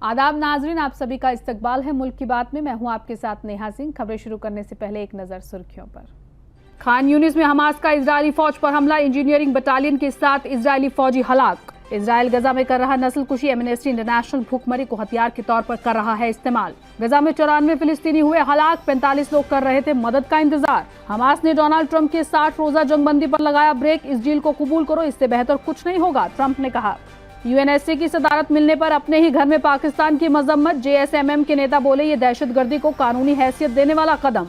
आदाब नाजरीन, आप सभी का इस्तकबाल है मुल्क की बात में। मैं हूं आपके साथ नेहा सिंह। खबरें शुरू करने से पहले एक नजर सुर्खियों पर। खान यूनिस में हमास का इजरायली फौज पर हमला, इंजीनियरिंग बटालियन के 7 इजरायली फौजी हलाक। इजराइल गजा में कर रहा नस्लकुशी, एमनेस्टी इंटरनेशनल भूखमरी को हथियार के तौर पर कर रहा है इस्तेमाल। गजा में 94 फिलिस्तीनी हुए हलाक, 45 लोग कर रहे थे मदद का इंतजार। हमास ने डोनाल्ड ट्रंप के 60 रोजा जंगबंदी पर लगाया ब्रेक, इस डील को कबूल करो, इससे बेहतर कुछ नहीं होगा, ट्रंप ने कहा। यूएनएससी की सदारत मिलने पर अपने ही घर में पाकिस्तान की मजम्मत, जेएसएमएम के नेता बोले ये दहशतगर्दी को कानूनी हैसियत देने वाला कदम।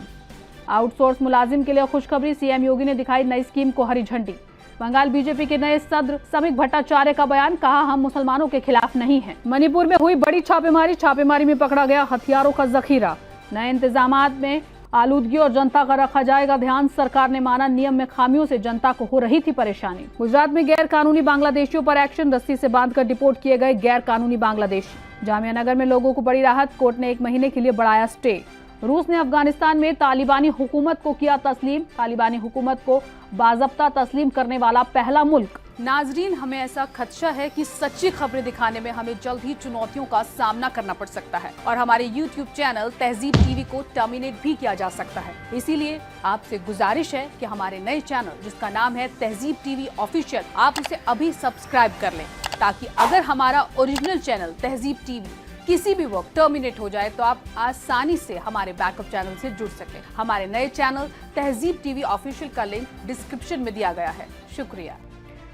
आउटसोर्स मुलाजिम के लिए खुशखबरी, सीएम योगी ने दिखाई नई स्कीम को हरी झंडी। बंगाल बीजेपी के नए सदर समीक भट्टाचार्य का बयान, कहा हम मुसलमानों के खिलाफ नहीं हैं। मणिपुर में हुई बड़ी छापेमारी में पकड़ा गया हथियारों का जखीरा। नए इंतजामात में आलूदगी और जनता का रखा जाएगा ध्यान, सरकार ने माना नियम में खामियों से जनता को हो रही थी परेशानी। गुजरात में गैर कानूनी बांग्लादेशियों पर एक्शन, रस्सी से बांधकर डिपोर्ट किए गए गैर कानूनी बांग्लादेशी। जामिया नगर में लोगों को बड़ी राहत, कोर्ट ने 1 महीने के लिए बढ़ाया स्टे। रूस ने अफगानिस्तान में तालिबानी हुकूमत को किया तस्लीम, तालिबानी हुकूमत को बाज़ाब्ता तस्लीम करने वाला पहला मुल्क। नाजरीन, हमें ऐसा खदशा है कि सच्ची खबरें दिखाने में हमें जल्द ही चुनौतियों का सामना करना पड़ सकता है और हमारे YouTube चैनल तहजीब टीवी को टर्मिनेट भी किया जा सकता है। इसीलिए आपसे गुजारिश है कि हमारे नए चैनल जिसका नाम है तहजीब टीवी ऑफिशियल, आप उसे अभी सब्सक्राइब कर लें, ताकि अगर हमारा ओरिजिनल चैनल तहजीब टीवी किसी भी वक्त टर्मिनेट हो जाए तो आप आसानी से हमारे बैकअप चैनल से जुड़ सकें। हमारे नए चैनल तहजीब टीवी ऑफिशियल का लिंक डिस्क्रिप्शन में दिया गया है। शुक्रिया।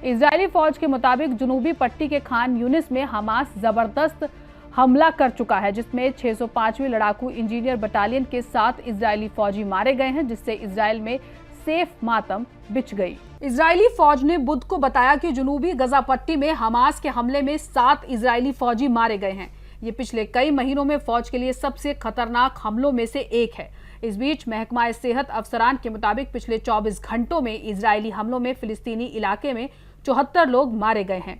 इजरायली फौज के मुताबिक जनूबी पट्टी के खान यूनिस में हमास जबरदस्त हमला कर चुका है, जिसमें 605वीं लड़ाकू इंजीनियर बटालियन के 7 इजरायली फौजी मारे गए हैं, जिससे इजराइल में सेफ मातम बिछ गई। इजरायली फौज ने बुध को बताया कि जनूबी गजा पट्टी में हमास के हमले में 7 इजरायली फौजी मारे गए हैं। ये पिछले कई महीनों में फौज के लिए सबसे खतरनाक हमलों में से एक है। इस बीच महकमा सेहत अफसरान के मुताबिक पिछले 24 घंटों में इजरायली हमलों में फिलिस्तीनी इलाके में 74 लोग मारे गए हैं।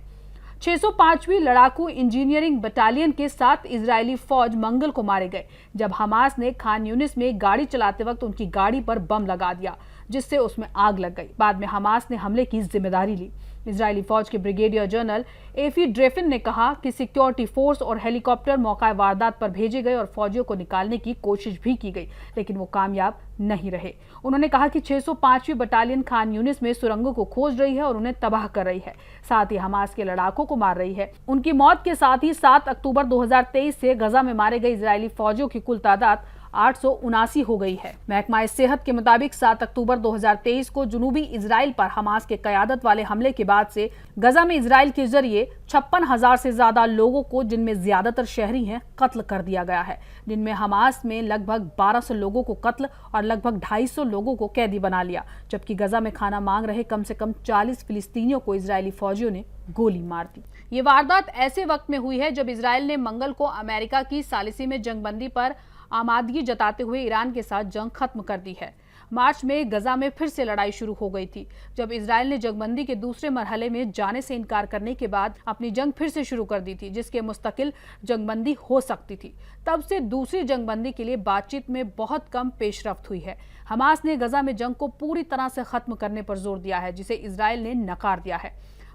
605वीं लड़ाकू इंजीनियरिंग बटालियन के 7 इजरायली फौज मंगल को मारे गए, जब हमास ने खान यूनिस में गाड़ी चलाते वक्त उनकी गाड़ी पर बम लगा दिया, जिससे उसमें आग लग गई। बाद में हमास ने हमले की जिम्मेदारी ली। इजरायली फौज के ब्रिगेडियर जनरल एफी ड्रेफिन ने कहा कि सिक्योरिटी फोर्स और हेलीकॉप्टर मौका वारदात पर भेजे गए और फौजियों को निकालने की कोशिश भी की गई, लेकिन वो कामयाब नहीं रहे। उन्होंने कहा कि 605वीं बटालियन खान यूनिस में सुरंगों को खोज रही है और उन्हें तबाह कर रही है, साथ ही हमास के लड़ाकों को मार रही है। उनकी मौत के साथ ही 7 अक्टूबर 2023 से गजा में मारे गए इजरायली फौजियों की कुल तादाद 879 हो गई है। महकमा सेहत के मुताबिक 7 अक्टूबर 2023 को जनूबी इजराइल पर हमास के कयादत वाले हमले के बाद से गजा में इजराइल के जरिए 56,000 से ज्यादा लोगों को, जिनमें ज्यादातर शहरी हैं, कत्ल कर दिया गया है, जिनमें हमास में लगभग 1200 लोगों को कत्ल और लगभग 250 लोगों को कैदी बना लिया, जबकि गजा में खाना मांग रहे कम से कम 40 फिलिस्तीनियों को इजरायली फौजियों ने गोली मार दी। ये वारदात ऐसे वक्त में हुई है जब इजराइल ने मंगल को अमेरिका की सालिसी में जंगबंदी पर आमादगी जताते हुए ईरान के साथ जंग खत्म कर दी है। मार्च में गजा में फिर से लड़ाई शुरू हो गई थी, जब इजराइल ने जंगबंदी के दूसरे मरहले में जाने से इनकार करने के बाद अपनी जंग फिर से शुरू कर दी थी, जिसके मुस्तकिल जंगबंदी हो सकती थी। तब से दूसरी जंगबंदी के लिए बातचीत में बहुत कम पेशरफ्त हुई है। हमास ने गजा में जंग को पूरी तरह से खत्म करने पर जोर दिया है, जिसे इजराइल ने नकार दिया है।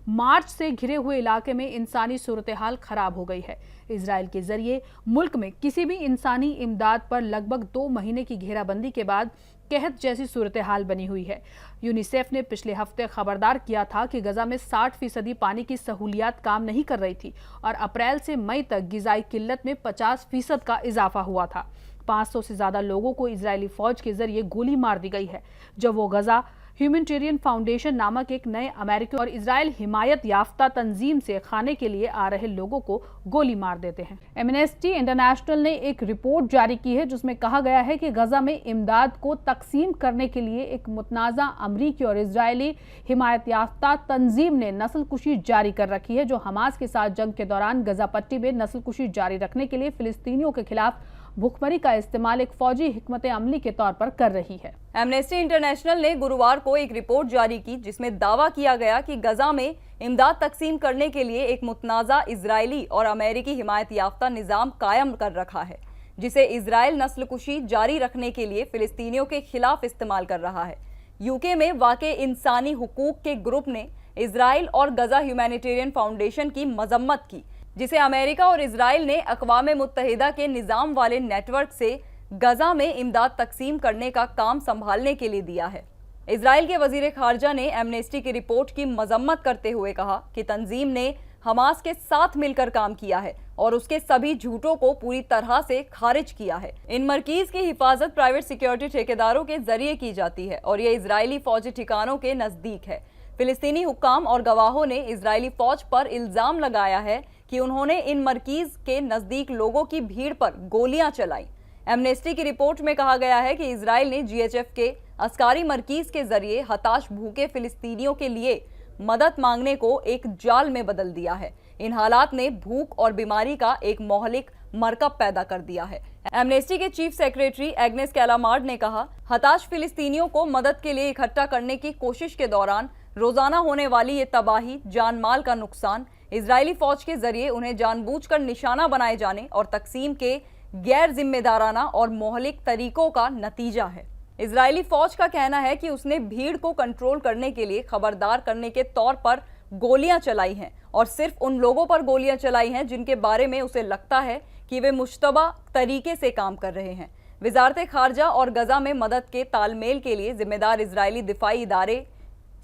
मार्च से घिरे हुए इलाके में इंसानी सूरत हाल खराब हो गई है। इजराइल के जरिए मुल्क में किसी भी इंसानी इमदाद पर लगभग 2 महीने की घेराबंदी के बाद कहत जैसी सूरत हाल बनी हुई है। यूनिसेफ ने पिछले हफ्ते खबरदार किया था कि गजा में 60% पानी की सहूलियात काम नहीं कर रही थी और अप्रैल से मई तक गिजाई किल्लत में 50% का इजाफा हुआ था। 500 से ज्यादा लोगों को इजरायली फौज के जरिए गोली मार दी गई है, जब वो गजा ह्यूमैनिटेरियन फाउंडेशन नामक एक नए अमेरिकी और इजराइल हिमायत याफ्ता तंजीम से खाने के लिए आ रहे लोगों को गोली मार देते हैं। एमनेस्टी इंटरनेशनल ने एक रिपोर्ट जारी की है, जिसमें कहा गया है कि गजा में इमदाद को तकसीम करने के लिए एक मुतनाज़ा अमरीकी और इजरायली हिमायत याफ्ता तंजीम ने नस्लकुशी जारी कर रखी है, जो हमास के साथ जंग के दौरान गजा पट्टी में नस्लकुशी जारी रखने के लिए फिलिस्तीनियों के खिलाफ भुखमरी का इस्तेमाल एक फौजी हिकमत अमली के तौर पर कर रही है। एमनेस्टी इंटरनेशनल ने गुरुवार को एक रिपोर्ट जारी की, जिसमें दावा किया गया कि गजा में इमदाद तकसीम करने के लिए एक मुतनाज़ा इजरायली और अमेरिकी हिमायत याफ्ता निज़ाम कायम कर रखा है, जिसे इजराइल नस्लकुशी जारी रखने के लिए फिलिस्तीनियों के खिलाफ इस्तेमाल कर रहा है। यूके में वाक़े इंसानी हुकूक के ग्रुप ने इजराइल और गजा ह्यूमैनिटेरियन फाउंडेशन की मजम्मत की, जिसे अमेरिका और इजराइल ने अक़वाम मुत्तहिदा के निज़ाम वाले नेटवर्क से गजा में इमदाद तकसीम करने का काम संभालने के लिए दिया है। इजराइल के वजीर खारजा ने एमनेस्टी की रिपोर्ट की मजम्मत करते हुए कहा कि तंजीम ने हमास के साथ मिलकर काम किया है और उसके सभी झूठों को पूरी तरह से खारिज किया है। इन मरकीज की हिफाजत प्राइवेट सिक्योरिटी ठेकेदारों के जरिए की जाती है और ये इजरायली फौजी ठिकानों के नजदीक है। फिलिस्तीनी हुक्काम और गवाहों ने इजरायली फौज पर इल्जाम लगाया है कि उन्होंने इन मरकीज के नजदीक लोगों की भीड़ पर गोलियां चलाई। एमनेस्टी की रिपोर्ट में कहा गया है कि इजराइल ने जीएचएफ के अस्कारी मरकीज के जरिए हताश भूखे फिलिस्तीनियों के लिए मदद मांगने को एक जाल में बदल दिया है। इन हालात ने भूख और बीमारी का एक मोहलिक मरकब पैदा कर दिया है। एमनेस्टी के चीफ सेक्रेटरी एग्नेस कैलामार्ड ने कहा, हताश फिलिस्तीनियों को मदद के लिए इकट्ठा करने की कोशिश के दौरान रोजाना होने वाली ये तबाही, जान माल का नुकसान, इजरायली फौज के जरिए उन्हें जानबूझकर निशाना बनाए जाने और तकसीम के गैर जिम्मेदाराना और मोहलिक तरीकों का नतीजा है। इजरायली फौज का कहना है कि उसने भीड़ को कंट्रोल करने के लिए खबरदार करने के तौर पर गोलियां चलाई हैं और सिर्फ उन लोगों पर गोलियां चलाई हैं जिनके बारे में उसे लगता है कि वे मुश्तबा तरीके से काम कर रहे हैं। वजारत खारजा और गजा में मदद के तालमेल के लिए जिम्मेदार इजरायली दिफाई इदारे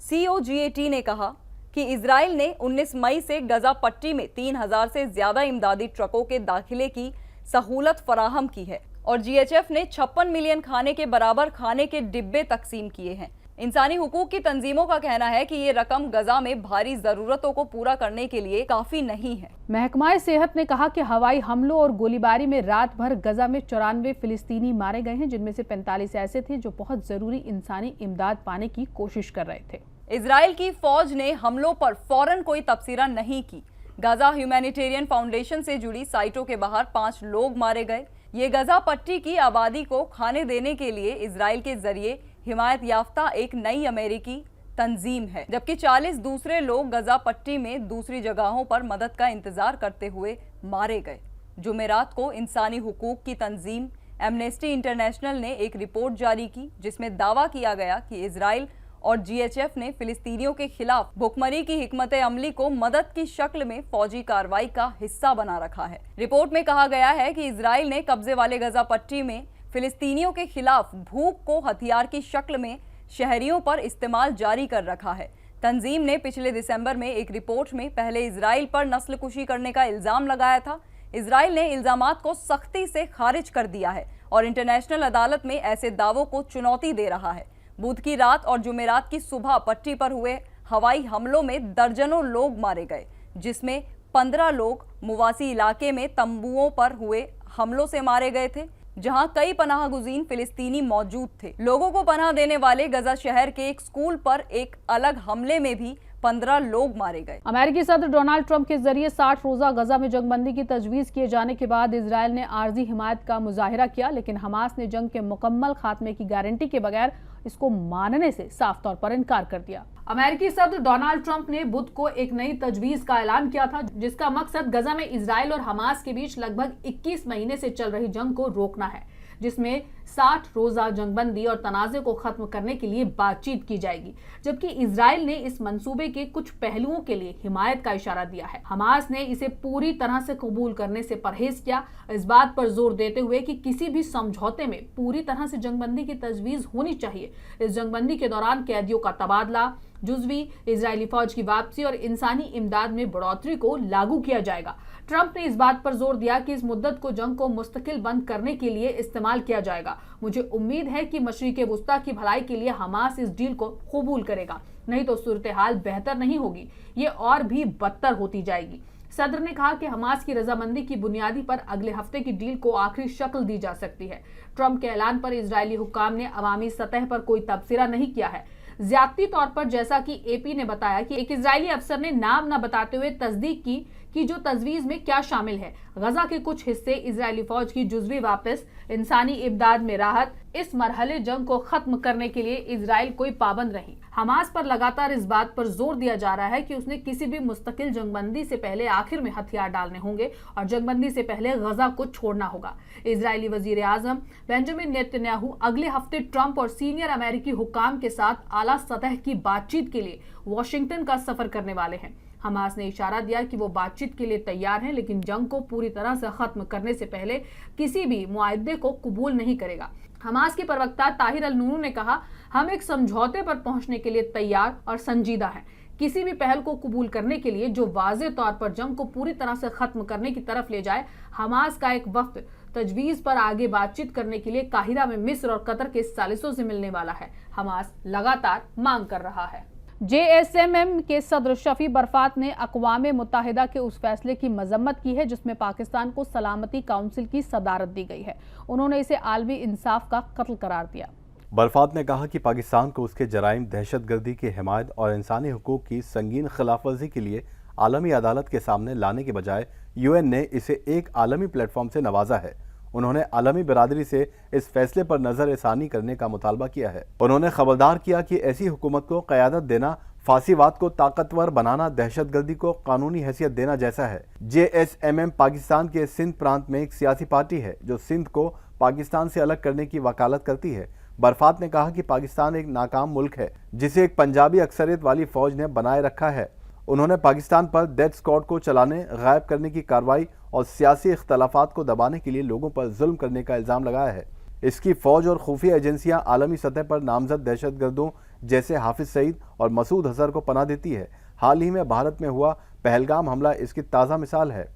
COGAT ने कहा कि इजराइल ने 19 मई से गजा पट्टी में 3000 से ज्यादा इमदादी ट्रकों के दाखिले की सहूलत फराहम की है और GHF ने 56 मिलियन खाने के बराबर खाने के डिब्बे तकसीम किए हैं। इंसानी हुकूक की तंजीमों का कहना है कि ये रकम गजा में भारी जरूरतों को पूरा करने के लिए काफी नहीं है। महकमा सेहत ने कहा कि हवाई हमलों और गोलीबारी में रात भर गजा में 94 फिलिस्तीनी मारे गए हैं, जिनमें से 45 ऐसे थे जो बहुत जरूरी इंसानी इमदाद पाने की कोशिश कर रहे थे। इजराइल की फौज ने हमलों पर फौरन कोई तबसरा नहीं की। गजा ह्यूमैनिटेरियन फाउंडेशन से जुड़ी साइटों के बाहर 5 लोग मारे गए। ये गजा पट्टी की आबादी को खाने देने के लिए इजराइल के जरिए हिमायत याफ्ता एक नई अमेरिकी तंजीम है, जबकि 40 दूसरे लोग गजा पट्टी में दूसरी जगहों पर मदद का इंतजार करते हुए मारे गए। जुमेरात को इंसानी हुकूक की तंजीम एमनेस्टी इंटरनेशनल ने एक रिपोर्ट जारी की जिसमें दावा किया गया कि इजराइल और GHF ने फिलिस्तीनियों के खिलाफ भुखमरी की हिकमत अमली को मदद की शक्ल में फौजी कार्रवाई का हिस्सा बना रखा है। रिपोर्ट में कहा गया है कि इजराइल ने कब्जे वाले गजा पट्टी में फिलिस्तीनियों के खिलाफ भूख को हथियार की शक्ल में शहरियों पर इस्तेमाल जारी कर रखा है। तंजीम ने पिछले दिसंबर में एक रिपोर्ट में पहले इजराइल पर नस्लकुशी करने का इल्जाम लगाया था। इजराइल ने इल्जामात को सख्ती से खारिज कर दिया है और इंटरनेशनल अदालत में ऐसे दावों को चुनौती दे रहा है। बुध की रात और जुमेरात की सुबह पट्टी पर हुए हवाई हमलों में दर्जनों लोग मारे गए, जिसमें 15 लोग मुवासी इलाके में तंबुओं पर हुए हमलों से मारे गए थे, जहां कई पनाहगुज़ीन फिलिस्तीनी मौजूद थे। लोगों को पनाह देने वाले गजा शहर के एक स्कूल पर एक अलग हमले में भी 15 लोग मारे गए। अमेरिकी सदर डोनाल्ड ट्रंप के जरिए 60 रोजा गजा में जंगबंदी की तजवीज किए जाने के बाद इजराइल ने आर्जी हिमायत का मुजाहिरा किया, लेकिन हमास ने जंग के मुकम्मल खात्मे की गारंटी के बगैर इसको मानने से साफ तौर पर इनकार कर दिया। अमेरिकी सदर डोनाल्ड ट्रंप ने बुध को एक नई तजवीज का ऐलान किया था, जिसका मकसद गजा में इजराइल और हमास के बीच लगभग 21 महीने से चल रही जंग को रोकना है, जिसमें 60 रोजा जंगबंदी और तनाज़े को खत्म करने के लिए बातचीत की जाएगी। जबकि इजराइल ने इस मंसूबे के कुछ पहलुओं के लिए हिमायत का इशारा दिया है। हमास ने इसे पूरी तरह से कबूल करने से परहेज किया, इस बात पर जोर देते हुए कि किसी भी समझौते में पूरी तरह से जंगबंदी की तजवीज होनी चाहिए। इस जंगबंदी के दौरान कैदियों का तबादला, जुज़वी इजरायली फौज की वापसी और इंसानी इमदाद में बढ़ोतरी को लागू किया जाएगा। ट्रंप ने इस बात पर जोर दिया कि इस मुद्दत को जंग को मुस्तकिल बंद करने के लिए इस्तेमाल किया जाएगा। मुझे उम्मीद है कि मशरिक़ वुस्ता की भलाई के लिए हमास इस डील को कबूल करेगा, नहीं तो सूरत हाल बेहतर नहीं होगी, ये और भी बदतर होती जाएगी। सदर ने कहा कि हमास की रजामंदी की बुनियादी पर अगले हफ्ते की डील को आखिरी शक्ल दी जा सकती है। ट्रंप के ऐलान पर इजरायली हुक्काम ने अवामी सतह पर कोई तबसरा नहीं किया है। ज्यादती तौर पर जैसा कि AP ने बताया कि एक इजरायली अफसर ने नाम न बताते हुए तस्दीक की कि जो तजवीज में क्या शामिल है। गजा के कुछ हिस्से, इजरायली फौज की जुज़वी वापस, इंसानी इमदाद में राहत, इस मरहले जंग को खत्म करने के लिए इजराइल कोई पाबंद नहीं। हमास पर लगातार इस बात पर जोर दिया जा रहा है कि उसने किसी भी मुस्तकिल जंगबंदी से पहले आखिर में हथियार डालने होंगे और जंगबंदी से पहले गजा को छोड़ना होगा। इजरायली वजीर आजम बेंजामिन नेतन्याहू अगले हफ्ते ट्रंप और सीनियर अमेरिकी हुक्काम के साथ आला सतह की बातचीत के लिए वाशिंगटन का सफर करने वाले हैं। हमास ने इशारा दिया कि वो बातचीत के लिए तैयार हैं, लेकिन जंग को पूरी तरह से खत्म करने से पहले किसी भी मुआहदे को कबूल नहीं करेगा। हमास के प्रवक्ता ताहिर अल-नूर ने कहा, हम एक समझौते पर पहुंचने के लिए तैयार और संजीदा हैं। किसी भी पहल को कबूल करने के लिए जो वाज़ेह तौर पर जंग को पूरी तरह से खत्म करने की तरफ ले जाए। हमास का एक वफ्द तजवीज़ पर आगे बातचीत करने के लिए काहिरा में मिस्र और कतर के सालिसों से मिलने वाला है। हमास लगातार मांग कर रहा है। JSMM के सदर शफी बरफात ने अक़वाम मुत्तहिदा के उस फैसले की मजम्मत की है जिसमें पाकिस्तान को सलामती काउंसिल की सदारत दी गई है। उन्होंने इसे आलमी इंसाफ का कत्ल करार दिया। बरफात ने कहा कि पाकिस्तान को उसके जराइम, दहशतगर्दी की हिमायत और इंसानी हुकूक की संगीन खिलाफवर्जी के लिए आलमी अदालत के सामने लाने के बजाय UN ने इसे एक आलमी प्लेटफॉर्म से नवाजा है। उन्होंने आलमी बिरादरी से इस फैसले पर नज़रसानी करने का मुतालबा किया है। उन्होंने खबरदार किया कि ऐसी हुकूमत को क़यादत देना, फासीवाद को ताकतवर बनाना, दहशतगर्दी को कानूनी हैसियत देना जैसा है। JSMM पाकिस्तान के सिंध प्रांत में एक सियासी पार्टी है जो सिंध को पाकिस्तान से अलग करने की वकालत करती है। बरफात ने कहा कि पाकिस्तान एक नाकाम मुल्क है जिसे एक पंजाबी अक्सरियत वाली फौज ने बनाए रखा है। उन्होंने पाकिस्तान पर डेथ स्क्वाड को चलाने, गायब करने की कार्रवाई और सियासी इख्तलाफात को दबाने के लिए लोगों पर जुल्म करने का इल्ज़ाम लगाया है। इसकी फौज और खुफिया एजेंसियां आलमी सतह पर नामजद दहशतगर्दों जैसे हाफिज सईद और मसूद अजहर को पनाह देती है। हाल ही में भारत में हुआ पहलगाम हमला इसकी ताज़ा मिसाल है।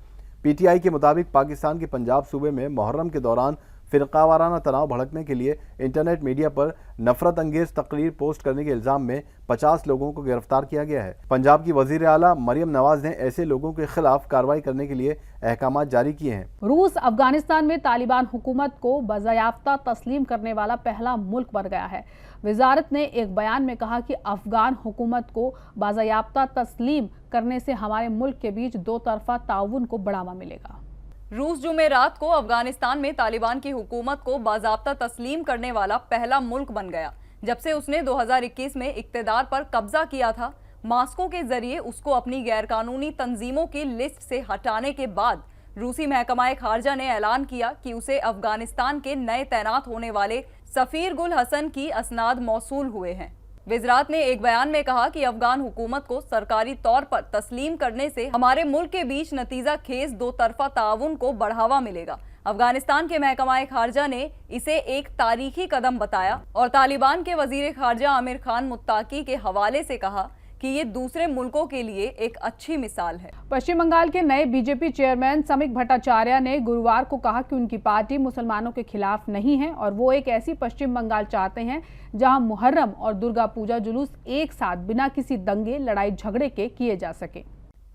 PTI के मुताबिक पाकिस्तान के पंजाब सूबे में मुहर्रम के दौरान फ़िरक़ावाराना तनाव भड़कने के लिए इंटरनेट मीडिया पर नफरत अंगेज तकरीर पोस्ट करने के इल्ज़ाम में 50 लोगों को गिरफ्तार किया गया है। पंजाब की वज़ीर आला मरियम नवाज ने ऐसे लोगों के खिलाफ कार्रवाई करने के लिए अहकाम जारी किए हैं। रूस अफगानिस्तान में तालिबान हुकूमत को बाज़ायाफ्ता तस्लीम करने वाला पहला मुल्क बन गया है। वजारत ने एक बयान में कहा कि अफगान हुकूमत को बाज़ायाफ्ता तस्लीम करने से हमारे मुल्क के बीच दो तरफा ताउन को बढ़ावा मिलेगा। रूस जुमेरात को अफगानिस्तान में तालिबान की हुकूमत को बाज़ाब्ता तस्लीम करने वाला पहला मुल्क बन गया। जब से उसने 2021 में इक़्तिदार पर कब्जा किया था, मास्को के जरिए उसको अपनी गैरकानूनी तंजीमों की लिस्ट से हटाने के बाद रूसी महकमा खारजा ने ऐलान किया कि उसे अफगानिस्तान के नए तैनात होने वाले सफ़ीर गुल हसन की असनाद मौसूल हुए हैं। वज़ारत ने एक बयान में कहा कि अफगान हुकूमत को सरकारी तौर पर तस्लीम करने से हमारे मुल्क के बीच नतीजा खेज दो तरफा ताउन को बढ़ावा मिलेगा। अफगानिस्तान के महकमा खारजा ने इसे एक तारीखी कदम बताया और तालिबान के वजीर खारजा आमिर खान मुत्ताकी के हवाले से कहा कि ये दूसरे मुल्कों के लिए एक अच्छी मिसाल है। पश्चिम बंगाल के नए बीजेपी चेयरमैन समीक भट्टाचार्य ने गुरुवार को कहा कि उनकी पार्टी मुसलमानों के खिलाफ नहीं है और वो एक ऐसी पश्चिम बंगाल चाहते हैं जहां मुहर्रम और दुर्गा पूजा जुलूस एक साथ बिना किसी दंगे, लड़ाई झगड़े के किए जा सके।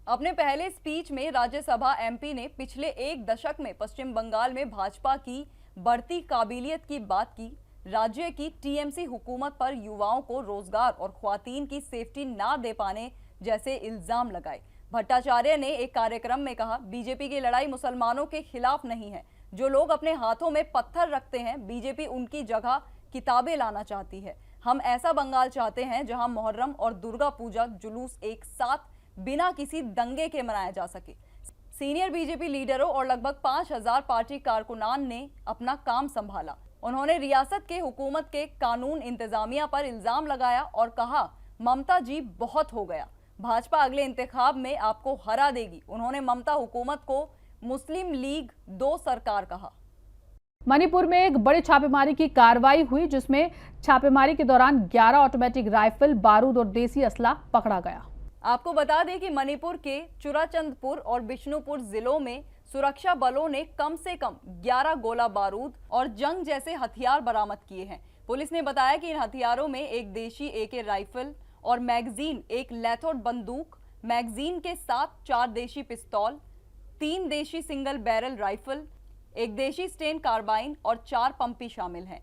अपने पहले स्पीच में राज्यसभा MP ने पिछले एक दशक में पश्चिम बंगाल में भाजपा की बढ़ती काबिलियत की बात की। राज्य की TMC हुकूमत पर युवाओं को रोजगार और ख्वातीन की सेफ्टी ना दे पाने जैसे इल्जाम लगाए। भट्टाचार्य ने एक कार्यक्रम में कहा, बीजेपी की लड़ाई मुसलमानों के खिलाफ नहीं है। जो लोग अपने हाथों में पत्थर रखते हैं, बीजेपी उनकी जगह किताबें लाना चाहती है। हम ऐसा बंगाल चाहते हैं जहां मुहर्रम और दुर्गा पूजा जुलूस एक साथ बिना किसी दंगे के मनाया जा सके। सीनियर बीजेपी लीडरों और लगभग 5000 पार्टी कारकुनान ने अपना काम संभाला। उन्होंने रियासत के हुकूमत के कानून इंतजामिया पर इल्जाम लगाया और कहा, ममता जी बहुत हो गया, भाजपा अगले इंतखाब में आपको हरा देगी। उन्होंने ममता हुकूमत को मुस्लिम लीग 2 सरकार कहा। मणिपुर में एक बड़ी छापेमारी की कार्रवाई हुई जिसमें छापेमारी के दौरान 11 ऑटोमेटिक राइफल, बारूद और देसी असला पकड़ा गया। आपको बता दें कि मणिपुर के चुराचंदपुर और बिष्णुपुर जिलों में सुरक्षा बलों ने कम से कम 11 गोला बारूद और जंग जैसे हथियार बरामद किए हैं। पुलिस ने बताया कि इन हथियारों में एक देशी AK राइफल और मैगजीन, एक लैथोड बंदूक मैगजीन के साथ 4 देशी पिस्तौल, 3 देशी सिंगल बैरल राइफल, एक देशी स्टेन कार्बाइन और 4 पंपी शामिल हैं।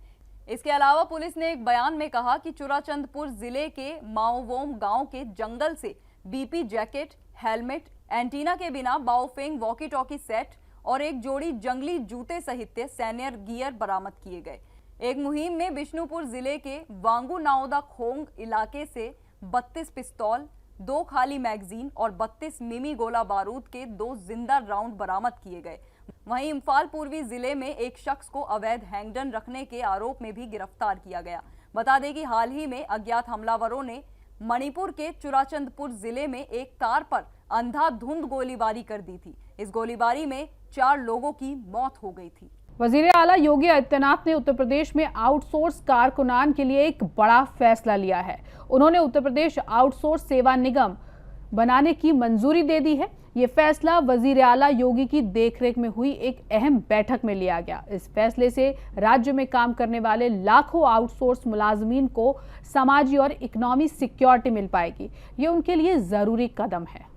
इसके अलावा पुलिस ने एक बयान में कहा कि चुराचंदपुर जिले के माओवोम गांव के जंगल से BP जैकेट, हेलमेट, एंटीना के बिना बाओफेंग वॉकी टॉकी सेट और एक जोड़ी जंगली जूते सहित सैन्य गियर बरामद किए गए। एक मुहिम में बिष्णुपुर जिले के वांगू नाओदा खोंग इलाके से 32 पिस्तौल, 2 खाली मैगजीन और 32 मिमी गोला बारूद के 2 जिंदा राउंड बरामद किए गए। वहीं इम्फाल पूर्वी जिले में एक शख्स को अवैध हैंगगन रखने के आरोप में भी गिरफ्तार किया गया। बता दें कि हाल ही में अज्ञात हमलावरों ने मणिपुर के चुराचंदपुर जिले में एक कार पर अंधाधुंध गोलीबारी कर दी थी। इस गोलीबारी में 4 लोगों की मौत हो गई थी। वजीर आला योगी आदित्यनाथ ने उत्तर प्रदेश में आउटसोर्स कारकुनान के लिए एक बड़ा फैसला लिया है। उन्होंने उत्तर प्रदेश आउटसोर्स सेवा निगम बनाने की मंजूरी दे दी है। ये फैसला वजीर आला योगी की देखरेख में हुई एक अहम बैठक में लिया गया। इस फैसले से राज्य में काम करने वाले लाखों आउटसोर्स मुलाजमीन को समाजी और इकोनॉमी सिक्योरिटी मिल पाएगी। ये उनके लिए जरूरी कदम है।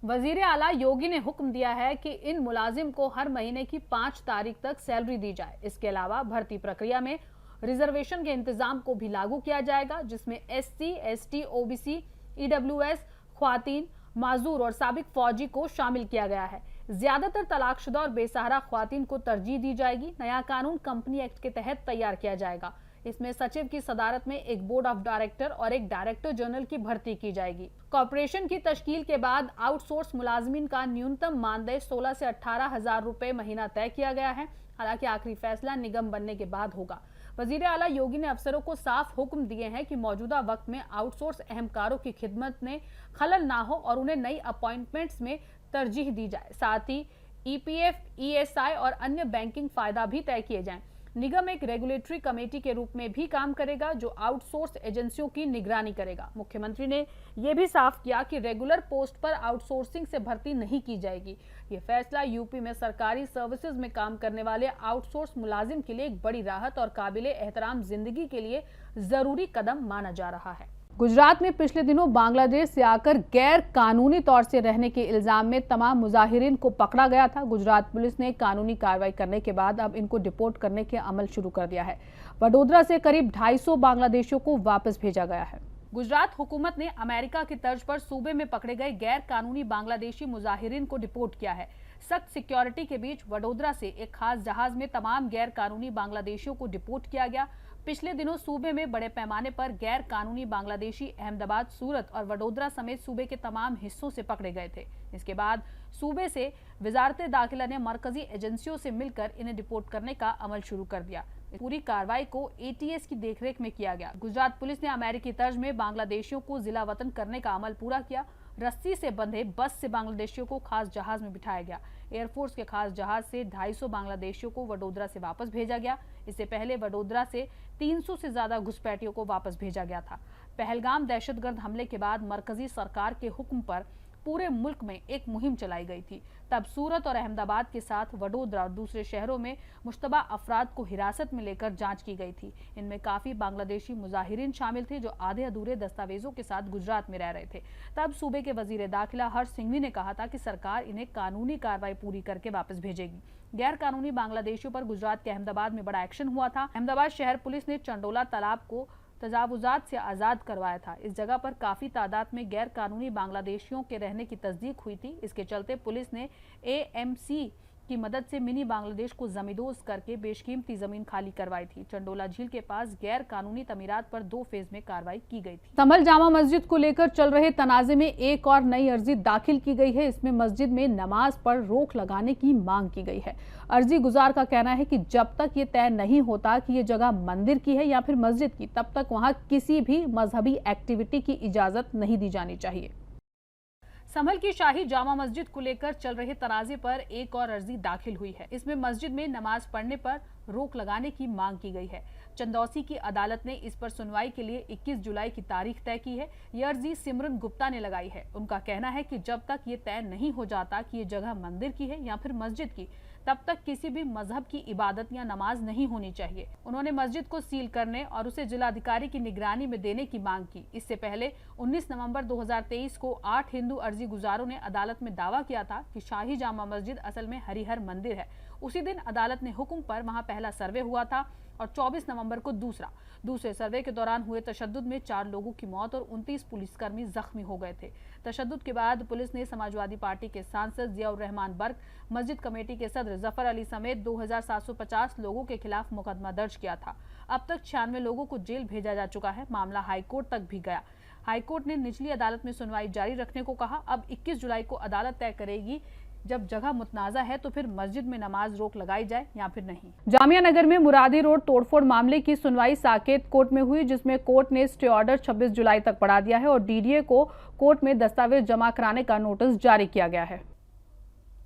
वजीर आला योगी ने हुक्म दिया है कि इन मुलाजिम को हर महीने की 5 तारीख तक सैलरी दी जाए। इसके अलावा भर्ती प्रक्रिया में रिजर्वेशन के इंतजाम को भी लागू किया जाएगा, जिसमें SC, ST, OBC, EWS, ख्वातीन, माजूर और साबिक फौजी को शामिल किया गया है। ज्यादातर तलाकशुदा और बेसहारा ख्वातीन को तरजीह दी जाएगी। नया कानून कंपनी एक्ट के तहत तैयार किया जाएगा। इसमें सचिव की सदारत में एक बोर्ड ऑफ डायरेक्टर और एक डायरेक्टर जनरल की भर्ती की जाएगी। कॉर्पोरेशन की तश्कील के बाद आउटसोर्स मुलाजमीन का न्यूनतम मानदेय 16 से 18 हजार रुपए महीना तय किया गया है। हालांकि आखिरी फैसला निगम बनने के बाद होगा। वजीर आला योगी ने अफसरों को साफ हुक्म दिए हैं कि मौजूदा वक्त में आउटसोर्स अहमकारों की खिदमत में खलल ना हो और उन्हें नई अपॉइंटमेंट्स में तरजीह दी जाए। साथ ही EPF, ESI और अन्य बैंकिंग फायदा भी तय किए जाएं। निगम एक रेगुलेटरी कमेटी के रूप में भी काम करेगा जो आउटसोर्स एजेंसियों की निगरानी करेगा। मुख्यमंत्री ने यह भी साफ किया कि रेगुलर पोस्ट पर आउटसोर्सिंग से भर्ती नहीं की जाएगी। ये फैसला यूपी में सरकारी सर्विसेज में काम करने वाले आउटसोर्स मुलाजिम के लिए एक बड़ी राहत और काबिले एहतराम जिंदगी के लिए जरूरी कदम माना जा रहा है। गुजरात में पिछले दिनों बांग्लादेश से आकर गैर कानूनी तौर से रहने के इल्जाम में तमाम मुजाहिरीन को पकड़ा गया था। गुजरात पुलिस ने कानूनी कार्रवाई करने के बाद अब इनको डिपोर्ट करने के अमल शुरू कर दिया है। वडोदरा से करीब 250 बांग्लादेशियों को वापस भेजा गया है। गुजरात हुकूमत ने अमेरिका की तर्ज पर सूबे में पकड़े गए गैर कानूनी बांग्लादेशी मुजाहिरीन को डिपोर्ट किया है। सख्त सिक्योरिटी के बीच वडोदरा से एक खास जहाज में तमाम गैर कानूनी बांग्लादेशियों को डिपोर्ट किया गया। पिछले दिनों सूबे में बड़े पैमाने पर गैर कानूनी बांग्लादेशी अहमदाबाद, सूरत और वडोदरा समेत सूबे के तमाम हिस्सों से पकड़े गए थे। इसके बाद सूबे से वजारत दाखिला ने मरकजी एजेंसियों से मिलकर इन्हें डिपोर्ट करने का अमल शुरू कर दिया। पूरी कार्रवाई को ATS की देखरेख में किया गया। गुजरात पुलिस ने अमेरिकी तर्ज में बांग्लादेशियों को जिला वतन करने का अमल पूरा किया। रस्सी से बंधे बस से बांग्लादेशियों को खास जहाज में बिठाया गया। एयरफोर्स के खास जहाज से 250 बांग्लादेशियों को वडोदरा से वापस भेजा गया। इससे पहले वडोदरा से 300 से ज्यादा घुसपैठियों को वापस भेजा गया था। पहलगाम दहशतगर्द हमले के बाद मरकजी सरकार के हुक्म पर पूरे मुल्क में एक मुहिम चलाई गई थी। तब सूरत और अहमदाबाद के साथ वडोदरा और दूसरे शहरों में मुश्तबा अफराद को हिरासत में लेकर जांच की गई थी। इनमें काफी बांग्लादेशी मुजाहिरीन शामिल थे जो आधे अधूरे दस्तावेजों के साथ गुजरात में रह रहे थे। तब सूबे के वजीर दाखिला हर्ष सिंघवी ने कहा था कि सरकार इन्हें कानूनी कार्रवाई पूरी करके वापस भेजेगी। गैर कानूनी बांग्लादेशियों पर गुजरात के अहमदाबाद में बड़ा एक्शन हुआ था। अहमदाबाद शहर पुलिस ने चंडोला तालाब को तजावुजात से आज़ाद करवाया था। इस जगह पर काफ़ी तादाद में गैर कानूनी बांग्लादेशियों के रहने की तस्दीक हुई थी। इसके चलते पुलिस ने AMC की मदद से मिनी बांग्लादेश को जमींदोज करके बेशकीमती जमीन खाली करवाई थी। चंडोला झील के पास गैर कानूनी तमीरात पर 2 फेज में कार्रवाई की गई थी। संभल जामा मस्जिद को लेकर चल रहे तनाजे में एक और नई अर्जी दाखिल की गई है। इसमें मस्जिद में नमाज पर रोक लगाने की मांग की गई है। अर्जी गुजार का कहना है कि जब तक ये तय नहीं होता कि ये जगह मंदिर की है या फिर मस्जिद की, तब तक वहां किसी भी मजहबी एक्टिविटी की इजाजत नहीं दी जानी चाहिए। संभल की शाही जामा मस्जिद को लेकर चल रहे तनाजे पर एक और अर्जी दाखिल हुई है। इसमें मस्जिद में नमाज पढ़ने पर रोक लगाने की मांग की गई है। चंदौसी की अदालत ने इस पर सुनवाई के लिए 21 जुलाई की तारीख तय की है। यह अर्जी सिमरन गुप्ता ने लगाई है। उनका कहना है कि जब तक ये तय नहीं हो जाता कि ये जगह मंदिर की है या फिर मस्जिद की, तब तक किसी भी मजहब की इबादत या नमाज नहीं होनी चाहिए। उन्होंने मस्जिद को सील करने और उसे जिलाधिकारी की निगरानी में देने की मांग की। इससे पहले 19 नवंबर 2023 को 8 हिंदू अर्जी गुजारों ने अदालत में दावा किया था कि शाही जामा मस्जिद असल में हरिहर मंदिर है। उसी दिन अदालत ने हुक्म पर वहां पहला सर्वे हुआ था और 24 नवंबर को दूसरे सर्वे के दौरान हुए तशद्दुद में 4 लोगों की मौत और 29 पुलिसकर्मी जख्मी हो गए थे। तशद्दुद के बाद पुलिस ने समाजवादी पार्टी के सांसद जियाउर रहमान बर्क, मस्जिद कमेटी के सदर जफर अली समेत 2750 लोगों के खिलाफ मुकदमा दर्ज किया था। अब तक 96 लोगों को जेल भेजा जा चुका है। मामला हाईकोर्ट तक भी गया। हाईकोर्ट ने निचली अदालत में सुनवाई जारी रखने को कहा। अब 21 जुलाई को अदालत तय करेगी जब जगह मुतनाज़ा है तो फिर मस्जिद में नमाज रोक लगाई जाए या फिर नहीं। जामिया नगर में मुरादी रोड तोड़फोड़ मामले की सुनवाई साकेत कोर्ट में हुई, जिसमें कोर्ट ने स्टे ऑर्डर 26 जुलाई तक बढ़ा दिया है और डीडीए को कोर्ट में दस्तावेज जमा कराने का नोटिस जारी किया गया है।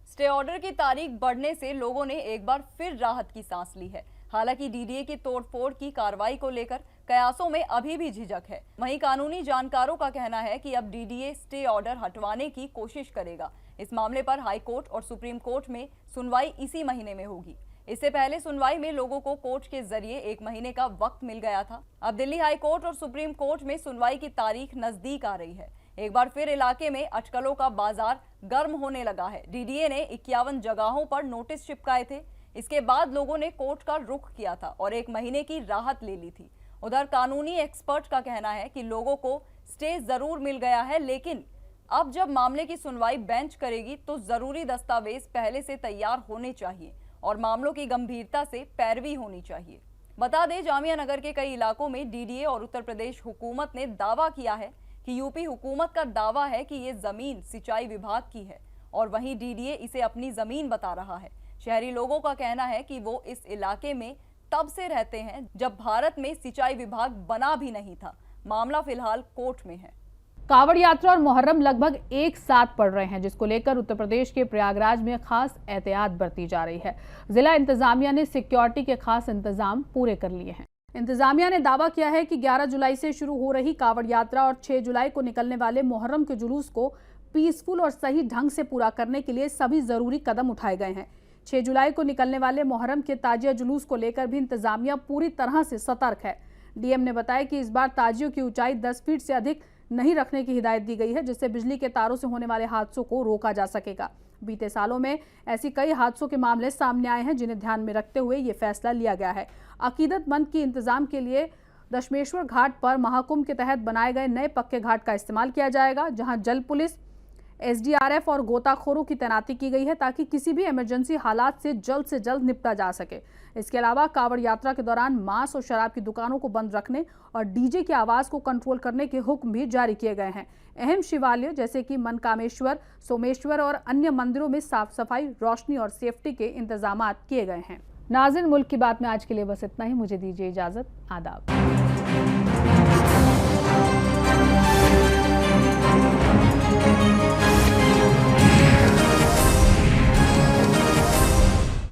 स्टे ऑर्डर की तारीख बढ़ने से लोगों ने एक बार फिर राहत की सांस ली है। हालांकि डीडीए की तोड़फोड़ की कार्रवाई को लेकर कयासों में अभी भी झिझक है। वहीं कानूनी जानकारों का कहना है कि अब डीडीए स्टे ऑर्डर हटवाने की कोशिश करेगा। इस मामले पर हाई कोर्ट और सुप्रीम कोर्ट में सुनवाई इसी महीने में होगी। इससे पहले सुनवाई में लोगों को कोर्ट के जरिए 1 महीने का वक्त मिल गया था। अब दिल्ली हाई कोर्ट और सुप्रीम कोर्ट में सुनवाई की तारीख नजदीक आ रही है। एक बार फिर इलाके में अटकलों का बाजार गर्म होने लगा है। डीडीए ने 51 जगहों पर नोटिस चिपकाए थे। इसके बाद लोगों ने कोर्ट का रुख किया था और 1 महीने की राहत ले ली थी। उधर कानूनी एक्सपर्ट का कहना है कि लोगों को स्टे जरूर मिल गया है, लेकिन अब जब मामले की सुनवाई बेंच करेगी तो जरूरी दस्तावेज पहले से तैयार होने चाहिए और मामलों की गंभीरता से पैरवी होनी चाहिए। बता दें, जामिया नगर के कई इलाकों में डीडीए और उत्तर प्रदेश हुकूमत ने दावा किया है कि यूपी हुकूमत का दावा है कि ये जमीन सिंचाई विभाग की है और वहीं डीडीए इसे अपनी जमीन बता रहा है। शहरी लोगों का कहना है कि वो इस इलाके में तब से रहते हैं जब भारत में सिंचाई विभाग बना भी नहीं था। मामला फिलहाल कोर्ट में है। कावड़ यात्रा और मुहर्रम लगभग एक साथ पड़ रहे हैं, जिसको लेकर उत्तर प्रदेश के प्रयागराज में खास एहतियात बरती जा रही है। जिला इंतजामिया ने सिक्योरिटी के खास इंतजाम पूरे कर लिए हैं। इंतजामिया ने दावा किया है कि 11 जुलाई से शुरू हो रही कावड़ यात्रा और 6 जुलाई को निकलने वाले मुहर्रम के जुलूस को पीसफुल और सही ढंग से पूरा करने के लिए सभी जरूरी कदम उठाए गए हैं। 6 जुलाई को निकलने वाले मुहर्रम के ताजिया जुलूस को लेकर भी इंतजामिया पूरी तरह से सतर्क है। डीएम ने बताया कि इस बार ताजियों की ऊंचाई 10 फीट से अधिक नहीं रखने की हिदायत दी गई है, जिससे बिजली के तारों से होने वाले हादसों को रोका जा सकेगा। बीते सालों में ऐसी कई हादसों के मामले सामने आए हैं, जिन्हें ध्यान में रखते हुए ये फैसला लिया गया है। अकीदतमंद की इंतजाम के लिए दशमेश्वर घाट पर महाकुंभ के तहत बनाए गए नए पक्के घाट का इस्तेमाल किया जाएगा, जहां जल पुलिस, एसडीआरएफ और गोताखोरों की तैनाती की गई है ताकि किसी भी इमरजेंसी हालात से जल्द निपटा जा सके। इसके अलावा कावड़ यात्रा के दौरान मांस और शराब की दुकानों को बंद रखने और डीजे की आवाज को कंट्रोल करने के हुक्म भी जारी किए गए हैं। अहम शिवालय जैसे कि मनकामेश्वर, सोमेश्वर और अन्य मंदिरों में साफ सफाई, रोशनी और सेफ्टी के इंतजाम किए गए हैं। नाज़रीन, मुल्क की बात में आज के लिए बस इतना ही। मुझे दीजिए इजाजत। आदाब।